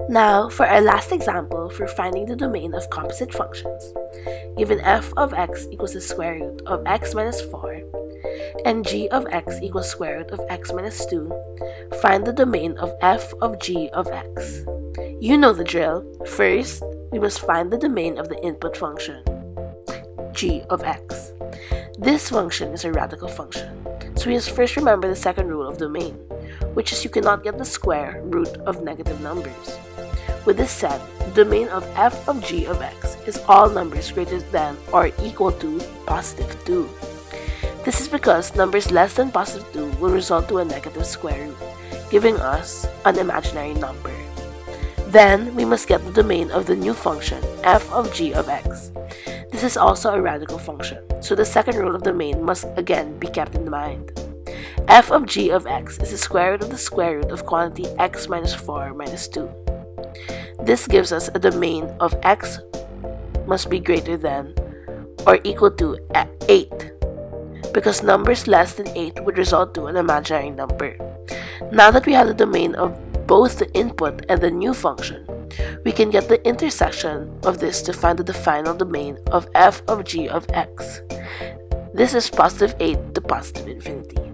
Now, for our last example for finding the domain of composite functions. Given f of x equals the square root of x minus 4 and g of x equals square root of x minus 2, find the domain of f of g of x. You know the drill. First, we must find the domain of the input function, g of x. This function is a radical function, so we must first remember the second rule of domain, which is you cannot get the square root of negative numbers. With this said, the domain of f of g of x is all numbers greater than or equal to positive 2. This is because numbers less than positive 2 will result to a negative square root, giving us an imaginary number. Then, we must get the domain of the new function, f of g of x. This is also a radical function, so the second rule of domain must again be kept in mind. F of g of x is the square root of the square root of quantity x minus 4 minus 2. This gives us a domain of x must be greater than or equal to 8, because numbers less than 8 would result to an imaginary number. Now that we have the domain of both the input and the new function, we can get the intersection of this to find the final domain of f of g of x. This is positive 8 to positive infinity.